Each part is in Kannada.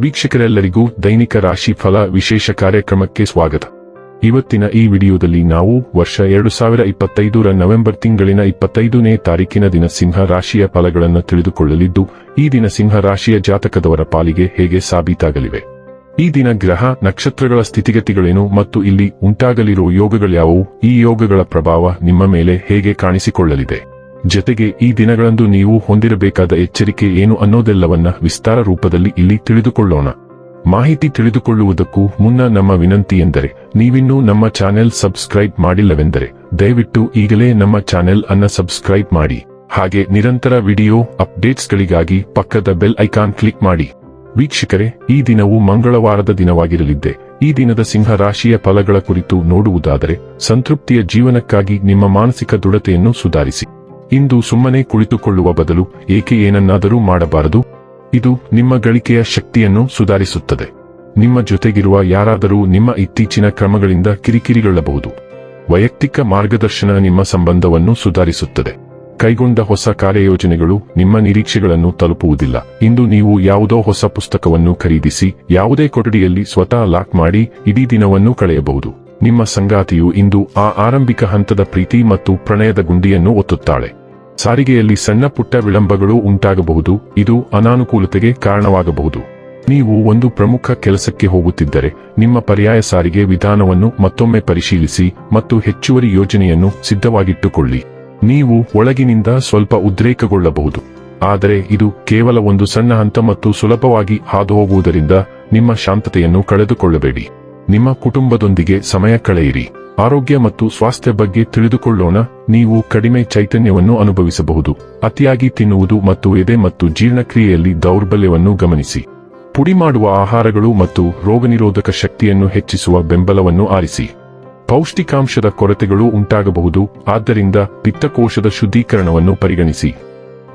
ವೀಕ್ಷಕರೆಲ್ಲರಿಗೂ ದೈನಿಕ ರಾಶಿ ಫಲ ವಿಶೇಷ ಕಾರ್ಯಕ್ರಮಕ್ಕೆ ಸ್ವಾಗತ. ಇವತ್ತಿನ ಈ ವಿಡಿಯೋದಲ್ಲಿ ನಾವು ವರ್ಷ 2025ರ ನವೆಂಬರ್ ತಿಂಗಳಿನ 25ನೇ ತಾರೀಕಿನ ದಿನ ಸಿಂಹ ರಾಶಿಯ ಫಲಗಳನ್ನು ತಿಳಿದುಕೊಳ್ಳಲಿದ್ದು, ಈ ದಿನ ಸಿಂಹ ರಾಶಿಯ ಜಾತಕದವರ ಪಾಲಿಗೆ ಹೇಗೆ ಸಾಬೀತಾಗಲಿವೆ, ಈ ದಿನ ಗ್ರಹ ನಕ್ಷತ್ರಗಳ ಸ್ಥಿತಿಗತಿಗಳೇನು ಮತ್ತು ಇಲ್ಲಿ ಉಂಟಾಗಲಿರುವ ಯೋಗಗಳ್ಯಾವುವು, ಈ ಯೋಗಗಳ ಪ್ರಭಾವ ನಿಮ್ಮ ಮೇಲೆ ಹೇಗೆ ಕಾಣಿಸಿಕೊಳ್ಳಲಿದೆ, ಜೊತೆಗೆ ಈ ದಿನಗಳಂದು ನೀವು ಹೊಂದಿರಬೇಕಾದ ಎಚ್ಚರಿಕೆ ಏನು ಅನ್ನೋದೆಲ್ಲವನ್ನ ವಿಸ್ತಾರ ರೂಪದಲ್ಲಿ ಇಲ್ಲಿ ತಿಳಿದುಕೊಳ್ಳೋಣ. ಮಾಹಿತಿ ತಿಳಿದುಕೊಳ್ಳುವುದಕ್ಕೂ ಮುನ್ನ ನಮ್ಮ ವಿನಂತಿ ಎಂದರೆ, ನೀವಿನ್ನೂ ನಮ್ಮ ಚಾನೆಲ್ ಸಬ್ಸ್ಕ್ರೈಬ್ ಮಾಡಿಲ್ಲವೆಂದರೆ ದಯವಿಟ್ಟು ಈಗಲೇ ನಮ್ಮ ಚಾನೆಲ್ ಅನ್ನ ಸಬ್ಸ್ಕ್ರೈಬ್ ಮಾಡಿ. ಹಾಗೆ ನಿರಂತರ ವಿಡಿಯೋ ಅಪ್ಡೇಟ್ಸ್ಗಳಿಗಾಗಿ ಪಕ್ಕದ ಬೆಲ್ ಐಕಾನ್ ಕ್ಲಿಕ್ ಮಾಡಿ. ವೀಕ್ಷಕರೇ, ಈ ದಿನವು ಮಂಗಳವಾರದ ದಿನವಾಗಿರಲಿದ್ದೆ. ಈ ದಿನದ ಸಿಂಹ ರಾಶಿಯ ಫಲಗಳ ಕುರಿತು ನೋಡುವುದಾದರೆ, ಸಂತೃಪ್ತಿಯ ಜೀವನಕ್ಕಾಗಿ ನಿಮ್ಮ ಮಾನಸಿಕ ದೃಢತೆಯನ್ನು ಸುಧಾರಿಸಿ. ಇಂದು ಸುಮ್ಮನೆ ಕುಳಿತುಕೊಳ್ಳುವ ಬದಲು ಏಕೆ ಏನನ್ನಾದರೂ ಮಾಡಬಾರದು? ಇದು ನಿಮ್ಮ ಗಳಿಕೆಯ ಶಕ್ತಿಯನ್ನು ಸುಧಾರಿಸುತ್ತದೆ. ನಿಮ್ಮ ಜೊತೆಗಿರುವ ಯಾರಾದರೂ ನಿಮ್ಮ ಇತ್ತೀಚಿನ ಕ್ರಮಗಳಿಂದ ಕಿರಿಕಿರಿಗೊಳ್ಳಬಹುದು. ವೈಯಕ್ತಿಕ ಮಾರ್ಗದರ್ಶನ ನಿಮ್ಮ ಸಂಬಂಧವನ್ನು ಸುಧಾರಿಸುತ್ತದೆ. ಕೈಗೊಂಡ ಹೊಸ ಕಾರ್ಯಯೋಜನೆಗಳು ನಿಮ್ಮ ನಿರೀಕ್ಷೆಗಳನ್ನು ತಲುಪುವುದಿಲ್ಲ. ಇಂದು ನೀವು ಯಾವುದೋ ಹೊಸ ಪುಸ್ತಕವನ್ನು ಖರೀದಿಸಿ ಯಾವುದೇ ಕೊಠಡಿಯಲ್ಲಿ ಸ್ವತಃ ಲಾಕ್ ಮಾಡಿ ಇಡೀ ದಿನವನ್ನು ಕಳೆಯಬಹುದು. ನಿಮ್ಮ ಸಂಗಾತಿಯು ಇಂದು ಆ ಆರಂಭಿಕ ಹಂತದ ಪ್ರೀತಿ ಮತ್ತು ಪ್ರಣಯದ ಗುಂಡಿಯನ್ನು ಒತ್ತುತ್ತಾಳೆ. ಸಾರಿಗೆಯಲ್ಲಿ ಸಣ್ಣ ಪುಟ್ಟ ವಿಳಂಬಗಳು ಉಂಟಾಗಬಹುದು, ಇದು ಅನಾನುಕೂಲತೆಗೆ ಕಾರಣವಾಗಬಹುದು. ನೀವು ಒಂದು ಪ್ರಮುಖ ಕೆಲಸಕ್ಕೆ ಹೋಗುತ್ತಿದ್ದರೆ ನಿಮ್ಮ ಪರ್ಯಾಯ ಸಾರಿಗೆ ವಿಧಾನವನ್ನು ಮತ್ತೊಮ್ಮೆ ಪರಿಶೀಲಿಸಿ ಮತ್ತು ಹೆಚ್ಚುವರಿ ಯೋಜನೆಯನ್ನು ಸಿದ್ಧವಾಗಿಟ್ಟುಕೊಳ್ಳಿ. ನೀವು ಒಳಗಿನಿಂದ ಸ್ವಲ್ಪ ಉದ್ರೇಕಗೊಳ್ಳಬಹುದು, ಆದರೆ ಇದು ಕೇವಲ ಒಂದು ಸಣ್ಣ ಹಂತ ಮತ್ತು ಸುಲಭವಾಗಿ ಹಾದುಹೋಗುವುದರಿಂದ ನಿಮ್ಮ ಶಾಂತತೆಯನ್ನು ಕಳೆದುಕೊಳ್ಳಬೇಡಿ. ನಿಮ್ಮ ಕುಟುಂಬದೊಂದಿಗೆ ಸಮಯ ಕಳೆಯಿರಿ. ಆರೋಗ್ಯ ಮತ್ತು ಸ್ವಾಸ್ಥ್ಯ ಬಗ್ಗೆ ತಿಳಿದುಕೊಳ್ಳೋಣ. ನೀವು ಕಡಿಮೆ ಚೈತನ್ಯವನ್ನು ಅನುಭವಿಸಬಹುದು. ಅತಿಯಾಗಿ ತಿನ್ನುವುದು ಮತ್ತು ಎದೆ ಮತ್ತು ಜೀರ್ಣಕ್ರಿಯೆಯಲ್ಲಿ ದೌರ್ಬಲ್ಯವನ್ನು ಗಮನಿಸಿ. ಪುಡಿ ಮಾಡುವ ಆಹಾರಗಳು ಮತ್ತು ರೋಗನಿರೋಧಕ ಶಕ್ತಿಯನ್ನು ಹೆಚ್ಚಿಸುವ ಬೆಂಬಲವನ್ನು ಆರಿಸಿ. ಪೌಷ್ಟಿಕಾಂಶದ ಕೊರತೆಗಳು ಉಂಟಾಗಬಹುದು, ಆದ್ದರಿಂದ ಪಿತ್ತಕೋಶದ ಶುದ್ಧೀಕರಣವನ್ನು ಪರಿಗಣಿಸಿ.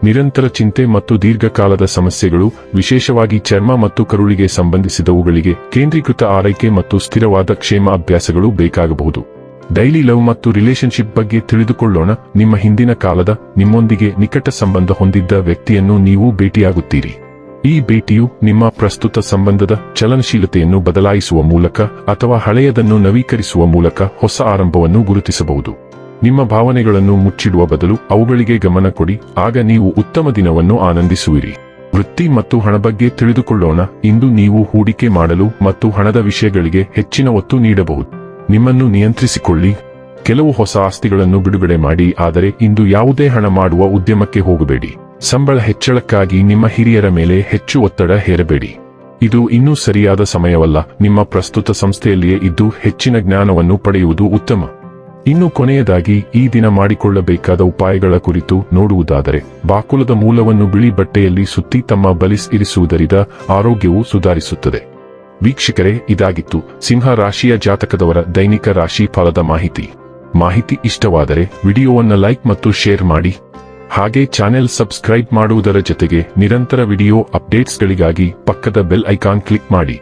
ನಿರಂತರ ಚಿಂತೆ ಮತ್ತು ದೀರ್ಘಕಾಲದ ಸಮಸ್ಯೆಗಳು, ವಿಶೇಷವಾಗಿ ಚರ್ಮ ಮತ್ತು ಕರುಳಿಗೆ ಸಂಬಂಧಿಸಿದವುಗಳಿಗೆ ಕೇಂದ್ರೀಕೃತ ಆರೈಕೆ ಮತ್ತು ಸ್ಥಿರವಾದ ಕ್ಷೇಮ ಅಭ್ಯಾಸಗಳು ಬೇಕಾಗಬಹುದು. ಡೈಲಿ ಲವ್ ಮತ್ತು ರಿಲೇಶನ್ಶಿಪ್ ಬಗ್ಗೆ ತಿಳಿದುಕೊಳ್ಳೋಣ. ನಿಮ್ಮ ಹಿಂದಿನ ಕಾಲದ ನಿಮ್ಮೊಂದಿಗೆ ನಿಕಟ ಸಂಬಂಧ ಹೊಂದಿದ್ದ ವ್ಯಕ್ತಿಯನ್ನು ನೀವು ಭೇಟಿಯಾಗುತ್ತೀರಿ. ಈ ಭೇಟಿಯು ನಿಮ್ಮ ಪ್ರಸ್ತುತ ಸಂಬಂಧದ ಚಲನಶೀಲತೆಯನ್ನು ಬದಲಾಯಿಸುವ ಮೂಲಕ ಅಥವಾ ಹಳೆಯದನ್ನು ನವೀಕರಿಸುವ ಮೂಲಕ ಹೊಸ ಆರಂಭವನ್ನು ಗುರುತಿಸಬಹುದು. ನಿಮ್ಮ ಭಾವನೆಗಳನ್ನು ಮುಚ್ಚಿಡುವ ಬದಲು ಅವುಗಳಿಗೆ ಗಮನ ಕೊಡಿ, ಆಗ ನೀವು ಉತ್ತಮ ದಿನವನ್ನು ಆನಂದಿಸುವಿರಿ. ವೃತ್ತಿ ಮತ್ತು ಹಣ ಬಗ್ಗೆ ತಿಳಿದುಕೊಳ್ಳೋಣ. ಇಂದು ನೀವು ಹೂಡಿಕೆ ಮಾಡಲು ಮತ್ತು ಹಣದ ವಿಷಯಗಳಿಗೆ ಹೆಚ್ಚಿನ ಒತ್ತು ನೀಡಬಹುದು. ನಿಮ್ಮನ್ನು ನಿಯಂತ್ರಿಸಿಕೊಳ್ಳಿ. ಕೆಲವು ಹೊಸ ಆಸ್ತಿಗಳನ್ನು ಬಿಡುಗಡೆ ಮಾಡಿ, ಆದರೆ ಇಂದು ಯಾವುದೇ ಹಣ ಮಾಡುವ ಉದ್ಯಮಕ್ಕೆ ಹೋಗಬೇಡಿ. ಸಂಬಳ ಹೆಚ್ಚಳಕ್ಕಾಗಿ ನಿಮ್ಮ ಹಿರಿಯರ ಮೇಲೆ ಹೆಚ್ಚು ಒತ್ತಡ ಹೇರಬೇಡಿ. ಇದು ಇನ್ನೂ ಸರಿಯಾದ ಸಮಯವಲ್ಲ. ನಿಮ್ಮ ಪ್ರಸ್ತುತ ಸಂಸ್ಥೆಯಲ್ಲಿಯೇ ಇದ್ದು ಹೆಚ್ಚಿನ ಜ್ಞಾನವನ್ನು ಪಡೆಯುವುದು ಉತ್ತಮ. ಇನ್ನು ಕೊನೆಯದಾಗಿ ಈ ದಿನ ಮಾಡಿಕೊಳ್ಳಬೇಕಾದ ಉಪಾಯಗಳ ಕುರಿತು ನೋಡುವುದಾದರೆ, ಬಾಕುಲದ ಮೂಲವನ್ನು ಬಿಳಿ ಬಟ್ಟೆಯಲ್ಲಿ ಸುತ್ತಿ ತಮ್ಮ ಬಲಿಸ್ ಇರಿಸುವುದರಿಂದ ಆರೋಗ್ಯವು ಸುಧಾರಿಸುತ್ತದೆ. ವೀಕ್ಷಕರೇ, ಇದಾಗಿತ್ತು ಸಿಂಹ ರಾಶಿಯ ಜಾತಕದವರ ದೈನಿಕ ರಾಶಿ ಫಲದ ಮಾಹಿತಿ ಇಷ್ಟವಾದರೆ ವಿಡಿಯೋವನ್ನು ಲೈಕ್ ಮತ್ತು ಶೇರ್ ಮಾಡಿ. ಹಾಗೆ ಚಾನೆಲ್ ಸಬ್ಸ್ಕ್ರೈಬ್ ಮಾಡುವುದರ ಜೊತೆಗೆ ನಿರಂತರ ವಿಡಿಯೋ ಅಪ್ಡೇಟ್ಸ್ಗಳಿಗಾಗಿ ಪಕ್ಕದ ಬೆಲ್ ಐಕಾನ್ ಕ್ಲಿಕ್ ಮಾಡಿ.